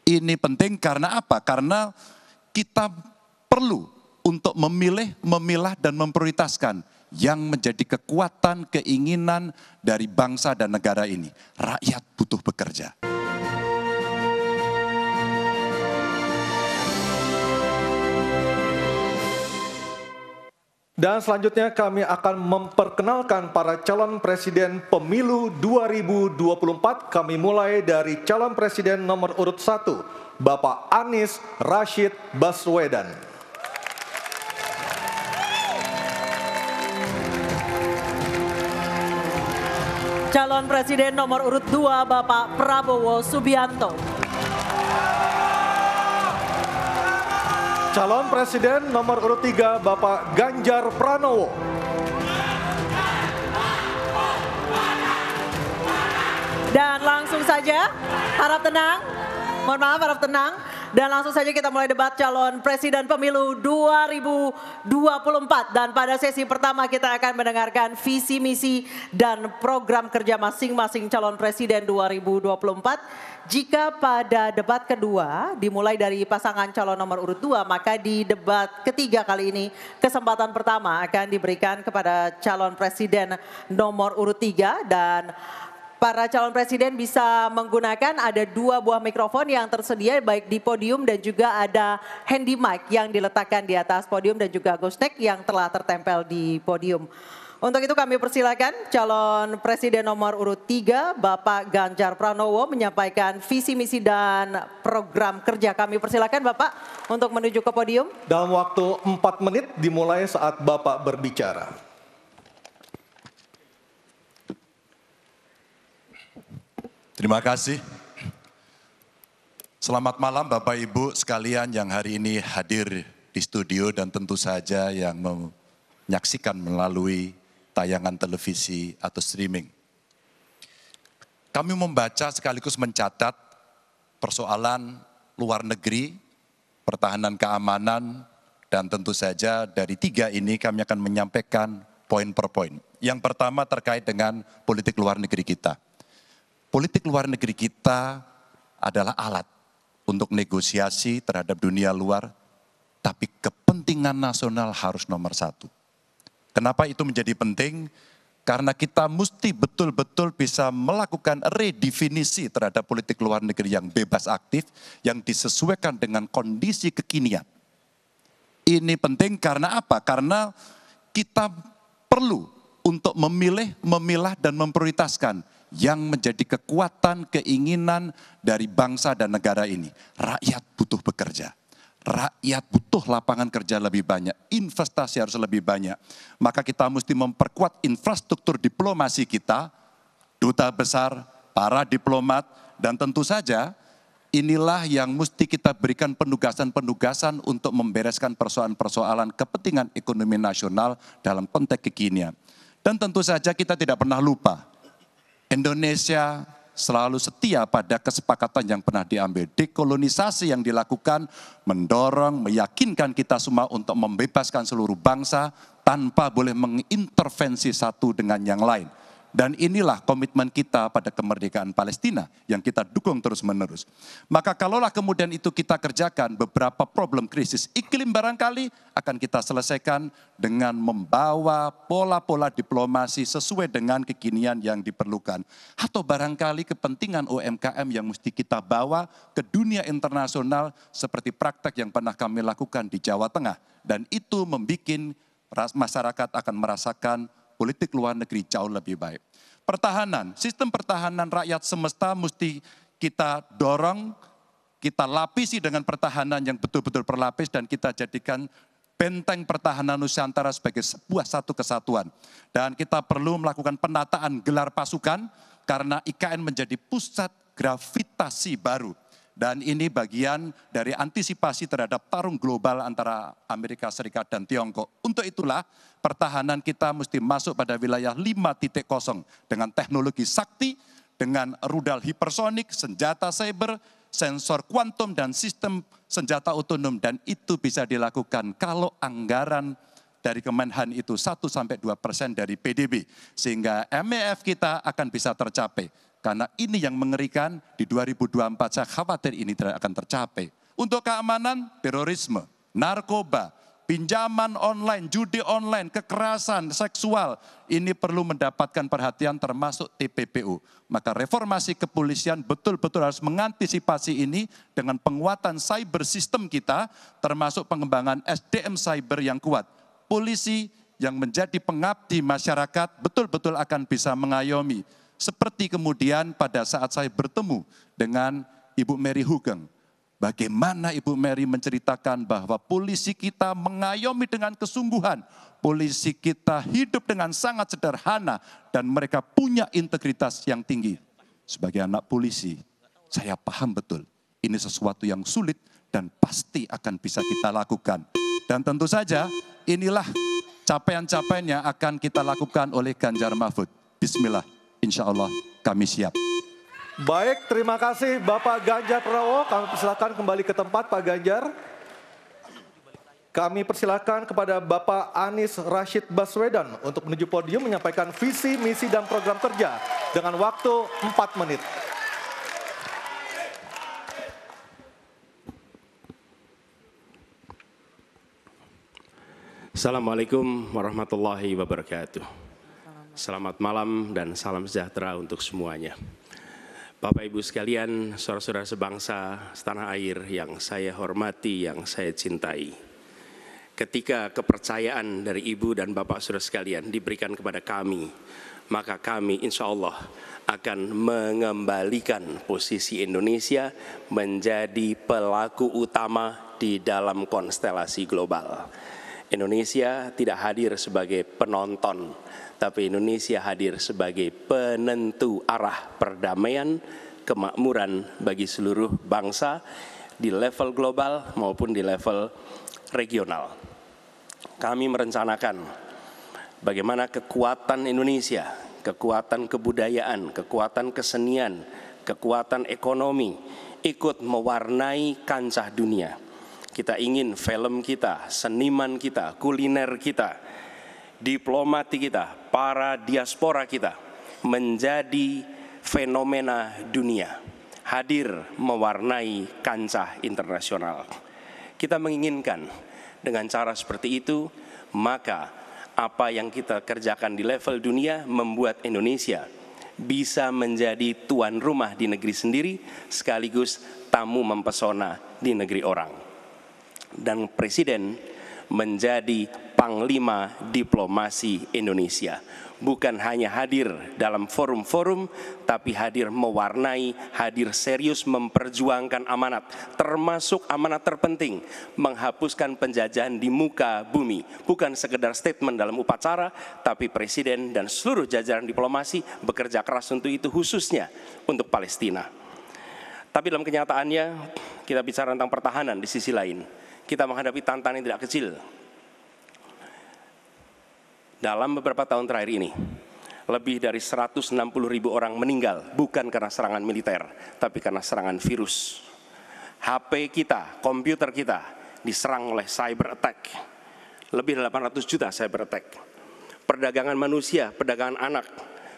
Ini penting karena apa? Karena kita perlu untuk memilih, memilah, dan memprioritaskan yang menjadi kekuatan, keinginan dari bangsa dan negara ini. Rakyat butuh bekerja. Dan selanjutnya kami akan memperkenalkan para calon presiden pemilu 2024. Kami mulai dari calon presiden nomor urut 1, Bapak Anies Rashid Baswedan. Calon presiden nomor urut 2, Bapak Prabowo Subianto. Calon presiden nomor urut 3, Bapak Ganjar Pranowo. Dan langsung saja, harap tenang, mohon maaf harap tenang. Dan langsung saja kita mulai debat calon presiden pemilu 2024. Dan pada sesi pertama kita akan mendengarkan visi misi dan program kerja masing-masing calon presiden 2024. Jika pada debat kedua dimulai dari pasangan calon nomor urut 2, maka di debat ketiga kali ini kesempatan pertama akan diberikan kepada calon presiden nomor urut 3 dan para calon presiden bisa menggunakan ada 2 buah mikrofon yang tersedia baik di podium dan juga ada handy mic yang diletakkan di atas podium dan juga ghost-neck yang telah tertempel di podium. Untuk itu kami persilakan calon presiden nomor urut 3 Bapak Ganjar Pranowo menyampaikan visi misi dan program kerja. Kami persilakan Bapak untuk menuju ke podium. Dalam waktu 4 menit dimulai saat Bapak berbicara. Terima kasih. Selamat malam Bapak Ibu sekalian yang hari ini hadir di studio dan tentu saja yang menyaksikan melalui tayangan televisi atau streaming. Kami membaca sekaligus mencatat persoalan luar negeri, pertahanan keamanan, dan tentu saja dari 3 ini kami akan menyampaikan poin per poin. Yang pertama terkait dengan politik luar negeri kita. Politik luar negeri kita adalah alat untuk negosiasi terhadap dunia luar, tapi kepentingan nasional harus nomor 1. Kenapa itu menjadi penting? Karena kita mesti betul-betul bisa melakukan redefinisi terhadap politik luar negeri yang bebas aktif, yang disesuaikan dengan kondisi kekinian. Ini penting karena apa? Karena kita perlu untuk memilih, memilah, dan memprioritaskan yang menjadi kekuatan, keinginan dari bangsa dan negara ini. Rakyat butuh bekerja. Rakyat butuh lapangan kerja lebih banyak, investasi harus lebih banyak. Maka kita mesti memperkuat infrastruktur diplomasi kita, duta besar, para diplomat, dan tentu saja inilah yang mesti kita berikan penugasan-penugasan untuk membereskan persoalan-persoalan kepentingan ekonomi nasional dalam konteks kekinian. Dan tentu saja kita tidak pernah lupa, Indonesia selalu setia pada kesepakatan yang pernah diambil. Dekolonisasi yang dilakukan mendorong, meyakinkan kita semua untuk membebaskan seluruh bangsa tanpa boleh mengintervensi satu dengan yang lain. Dan inilah komitmen kita pada kemerdekaan Palestina yang kita dukung terus-menerus. Maka kalaulah kemudian itu kita kerjakan, beberapa problem krisis iklim barangkali akan kita selesaikan dengan membawa pola-pola diplomasi sesuai dengan kekinian yang diperlukan. Atau barangkali kepentingan UMKM yang mesti kita bawa ke dunia internasional seperti praktek yang pernah kami lakukan di Jawa Tengah. Dan itu membuat masyarakat akan merasakan politik luar negeri jauh lebih baik. Pertahanan, sistem pertahanan rakyat semesta mesti kita dorong, kita lapisi dengan pertahanan yang betul-betul berlapis dan kita jadikan benteng pertahanan Nusantara sebagai sebuah satu kesatuan. Dan kita perlu melakukan penataan gelar pasukan karena IKN menjadi pusat gravitasi baru. Dan ini bagian dari antisipasi terhadap tarung global antara Amerika Serikat dan Tiongkok. Untuk itulah pertahanan kita mesti masuk pada wilayah 5.0 dengan teknologi sakti, dengan rudal hipersonik, senjata cyber, sensor kuantum, dan sistem senjata otonom. Dan itu bisa dilakukan kalau anggaran dari Kemenhan itu 1-2% dari PDB. Sehingga MEF kita akan bisa tercapai. Karena ini yang mengerikan di 2024, saya khawatir ini tidak akan tercapai. Untuk keamanan, terorisme, narkoba, pinjaman online, judi online, kekerasan seksual, ini perlu mendapatkan perhatian termasuk TPPU. Maka reformasi kepolisian betul-betul harus mengantisipasi ini dengan penguatan cyber system kita, termasuk pengembangan SDM cyber yang kuat. Polisi yang menjadi pengabdi masyarakat betul-betul akan bisa mengayomi. Seperti kemudian pada saat saya bertemu dengan Ibu Mary Hugeng. Bagaimana Ibu Mary menceritakan bahwa polisi kita mengayomi dengan kesungguhan. Polisi kita hidup dengan sangat sederhana dan mereka punya integritas yang tinggi. Sebagai anak polisi, saya paham betul ini sesuatu yang sulit dan pasti akan bisa kita lakukan. Dan tentu saja inilah capaian-capaian yang akan kita lakukan oleh Ganjar Mahfud. Bismillah, insya Allah kami siap. Baik, terima kasih Bapak Ganjar Pranowo. Kami persilakan kembali ke tempat Pak Ganjar. Kami persilakan kepada Bapak Anies Rashid Baswedan untuk menuju podium menyampaikan visi, misi, dan program kerja dengan waktu 4 menit. Assalamualaikum warahmatullahi wabarakatuh. Selamat malam dan salam sejahtera untuk semuanya. Bapak Ibu sekalian, saudara-saudara sebangsa setanah air yang saya hormati, yang saya cintai. Ketika kepercayaan dari Ibu dan Bapak saudara sekalian diberikan kepada kami, maka kami insya Allah akan mengembalikan posisi Indonesia menjadi pelaku utama di dalam konstelasi global. Indonesia tidak hadir sebagai penonton, tapi Indonesia hadir sebagai penentu arah perdamaian, kemakmuran bagi seluruh bangsa di level global maupun di level regional. Kami merencanakan bagaimana kekuatan Indonesia, kekuatan kebudayaan, kekuatan kesenian, kekuatan ekonomi ikut mewarnai kancah dunia. Kita ingin film kita, seniman kita, kuliner kita, diplomati kita, para diaspora kita menjadi fenomena dunia, hadir mewarnai kancah internasional. Kita menginginkan dengan cara seperti itu, maka apa yang kita kerjakan di level dunia membuat Indonesia bisa menjadi tuan rumah di negeri sendiri sekaligus tamu mempesona di negeri orang. Dan Presiden menjadi panglima diplomasi Indonesia. Bukan hanya hadir dalam forum-forum, tapi hadir mewarnai, hadir serius memperjuangkan amanat, termasuk amanat terpenting, menghapuskan penjajahan di muka bumi. Bukan sekedar statement dalam upacara, tapi Presiden dan seluruh jajaran diplomasi bekerja keras untuk itu, khususnya untuk Palestina. Tapi dalam kenyataannya, kita bicara tentang pertahanan di sisi lain. Kita menghadapi tantangan yang tidak kecil. Dalam beberapa tahun terakhir ini, lebih dari 160.000 orang meninggal, bukan karena serangan militer, tapi karena serangan virus. HP kita, komputer kita, diserang oleh cyber attack. Lebih dari 800 juta cyber attack. Perdagangan manusia, perdagangan anak.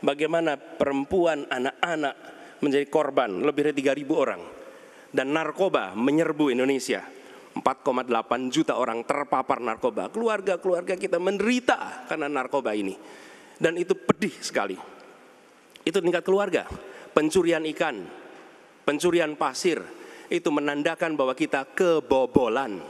Bagaimana perempuan, anak-anak menjadi korban, lebih dari 3.000 orang. Dan narkoba menyerbu Indonesia. 4,8 juta orang terpapar narkoba. Keluarga-keluarga kita menderita karena narkoba ini. Dan itu pedih sekali. Itu tingkat keluarga. Pencurian ikan, pencurian pasir, itu menandakan bahwa kita kebobolan.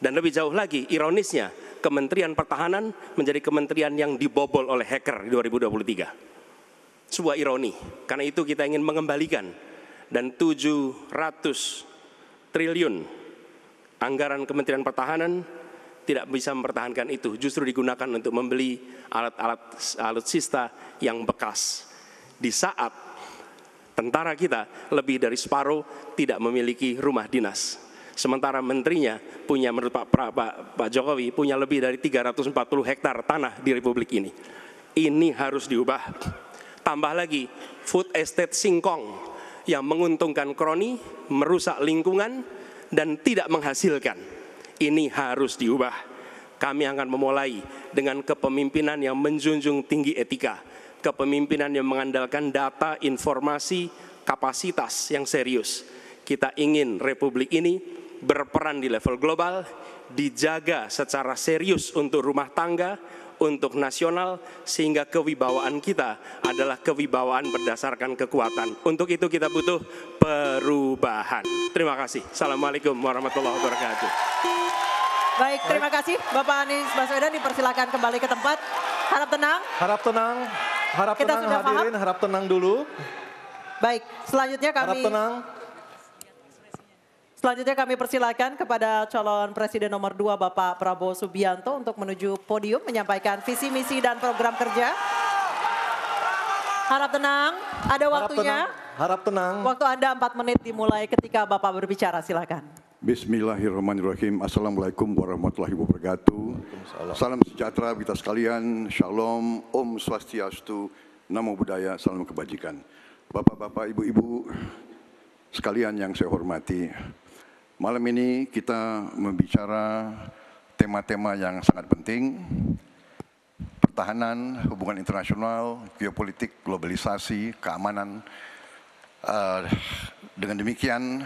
Dan lebih jauh lagi, ironisnya, Kementerian Pertahanan menjadi kementerian yang dibobol oleh hacker di 2023. Sebuah ironi. Karena itu kita ingin mengembalikan. Dan 700 triliun anggaran Kementerian Pertahanan tidak bisa mempertahankan itu, justru digunakan untuk membeli alat-alat alutsista yang bekas. Di saat tentara kita lebih dari separuh tidak memiliki rumah dinas. Sementara menterinya punya, menurut Pak Jokowi, punya lebih dari 340 hektar tanah di Republik ini. Ini harus diubah. Tambah lagi, food estate singkong yang menguntungkan kroni, merusak lingkungan, dan tidak menghasilkan. Ini harus diubah. Kami akan memulai dengan kepemimpinan yang menjunjung tinggi etika, kepemimpinan yang mengandalkan data, informasi, kapasitas yang serius. Kita ingin Republik ini berperan di level global, dijaga secara serius untuk rumah tangga, untuk nasional, sehingga kewibawaan kita adalah kewibawaan berdasarkan kekuatan. Untuk itu kita butuh perubahan. Terima kasih. Assalamualaikum warahmatullahi wabarakatuh. Baik, terima kasih Bapak Anies Baswedan, dipersilakan kembali ke tempat. Harap tenang. Harap tenang, harap Kita tenang sudah hadirin, harap tenang dulu. Baik, Harap tenang. Selanjutnya kami persilakan kepada calon presiden nomor 2 Bapak Prabowo Subianto untuk menuju podium menyampaikan visi misi dan program kerja. Harap tenang, ada waktunya. Harap tenang. Waktu Anda 4 menit dimulai ketika Bapak berbicara, silakan. Bismillahirrahmanirrahim. Assalamualaikum warahmatullahi wabarakatuh. Salam sejahtera kita sekalian. Shalom, Om Swastiastu, Namo Buddhaya, salam kebajikan. Bapak-bapak, ibu-ibu sekalian yang saya hormati. Malam ini kita membicara tema-tema yang sangat penting. Pertahanan, hubungan internasional, geopolitik, globalisasi, keamanan. Dengan demikian,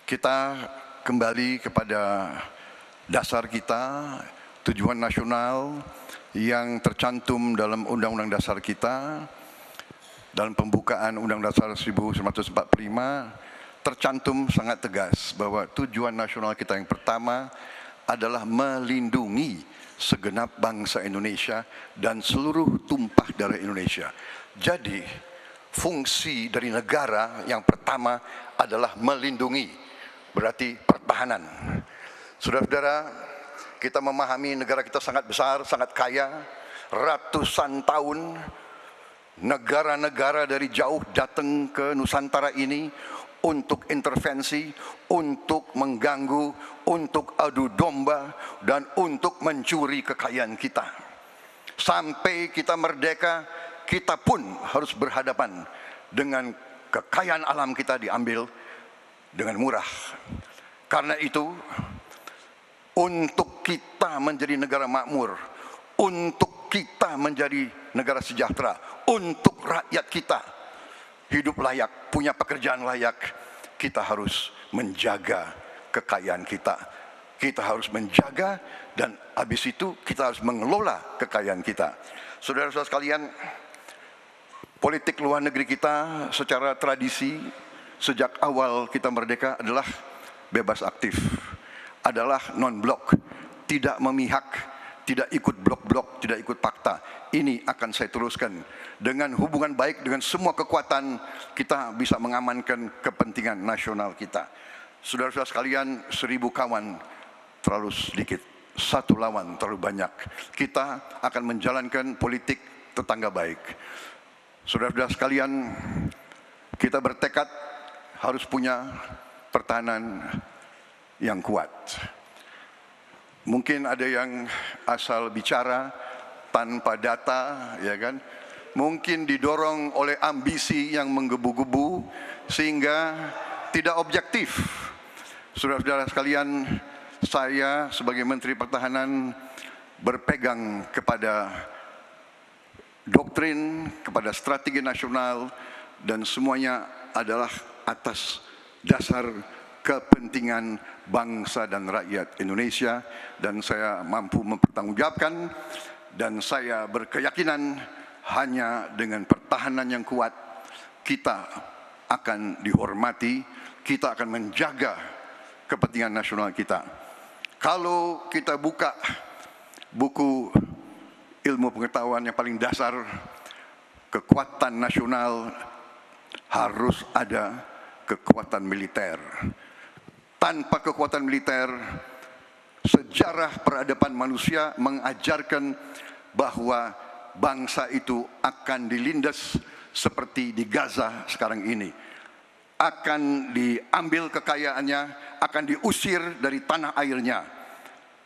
kita kembali kepada dasar kita, tujuan nasional yang tercantum dalam Undang-Undang Dasar kita, dalam pembukaan Undang-Undang Dasar 1945, tercantum sangat tegas bahwa tujuan nasional kita yang pertama adalah melindungi segenap bangsa Indonesia dan seluruh tumpah darah Indonesia. Jadi, fungsi dari negara yang pertama adalah melindungi, berarti pertahanan. Saudara-saudara, kita memahami negara kita sangat besar, sangat kaya, ratusan tahun negara-negara dari jauh datang ke Nusantara ini untuk intervensi, untuk mengganggu, untuk adu domba, dan untuk mencuri kekayaan kita. Sampai kita merdeka, kita pun harus berhadapan dengan kekayaan alam kita diambil dengan murah. Karena itu, untuk kita menjadi negara makmur, untuk kita menjadi negara sejahtera, untuk rakyat kita hidup layak, punya pekerjaan layak, kita harus menjaga kekayaan kita. Kita harus menjaga dan habis itu kita harus mengelola kekayaan kita. Saudara-saudara sekalian, politik luar negeri kita secara tradisi sejak awal kita merdeka adalah bebas aktif, adalah non-blok, tidak memihak, tidak ikut blok-blok, tidak ikut fakta. Ini akan saya teruskan. Dengan hubungan baik dengan semua kekuatan, kita bisa mengamankan kepentingan nasional kita. Saudara-saudara sekalian, 1000 kawan terlalu sedikit, 1 lawan terlalu banyak. Kita akan menjalankan politik tetangga baik. Saudara-saudara sekalian, kita bertekad harus punya pertahanan yang kuat. Mungkin ada yang asal bicara tanpa data, ya kan? Mungkin didorong oleh ambisi yang menggebu-gebu sehingga tidak objektif. Saudara-saudara sekalian, saya sebagai Menteri Pertahanan berpegang kepada doktrin, kepada strategi nasional, dan semuanya adalah atas dasar kepentingan bangsa dan rakyat Indonesia, dan saya mampu mempertanggungjawabkan, dan saya berkeyakinan hanya dengan pertahanan yang kuat kita akan dihormati, kita akan menjaga kepentingan nasional kita. Kalau kita buka buku ilmu pengetahuan yang paling dasar, kekuatan nasional harus ada kekuatan militer. Tanpa kekuatan militer, sejarah peradaban manusia mengajarkan bahwa bangsa itu akan dilindas seperti di Gaza sekarang ini. Akan diambil kekayaannya, akan diusir dari tanah airnya.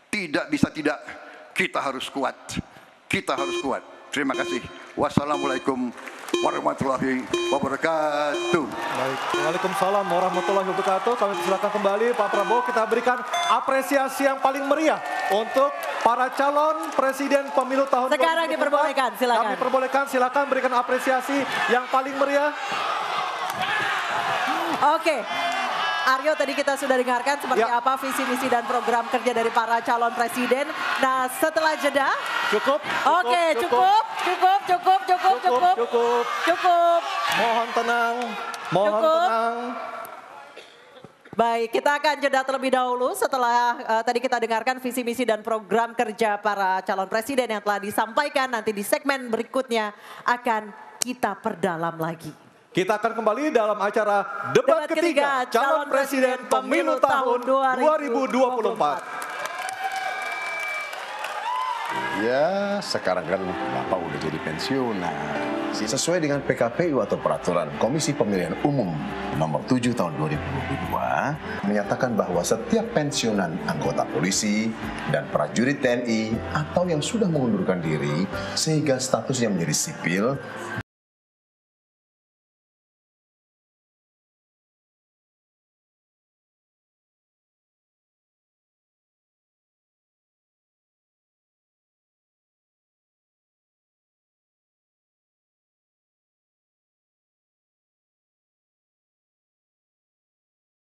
Tidak bisa tidak, kita harus kuat. Kita harus kuat. Terima kasih. Wassalamualaikum warahmatullahi wabarakatuh. Baik, waalaikumsalam warahmatullahi wabarakatuh. Kami silakan kembali Pak Prabowo, kita berikan apresiasi yang paling meriah untuk para calon presiden pemilu tahun Sekarang 2024. diperbolehkan, silakan. Kami perbolehkan, silakan berikan apresiasi yang paling meriah. Oke. Aryo, tadi kita sudah dengarkan seperti Ya. apa visi misi dan program kerja dari para calon presiden. Nah, setelah jeda. Cukup. Oke, cukup. Mohon tenang, mohon Cukup. tenang. Baik, kita akan jeda terlebih dahulu setelah tadi kita dengarkan visi misi dan program kerja para calon presiden yang telah disampaikan. Nanti di segmen berikutnya akan kita perdalam lagi. Kita akan kembali dalam acara debat ketiga calon presiden pemilu tahun 2024. Ya, sekarang kan Bapak udah jadi pensiunan. Sesuai dengan PKPU atau Peraturan Komisi Pemilihan Umum Nomor 7 Tahun 2022 menyatakan bahwa setiap pensiunan anggota polisi dan prajurit TNI atau yang sudah mengundurkan diri sehingga statusnya menjadi sipil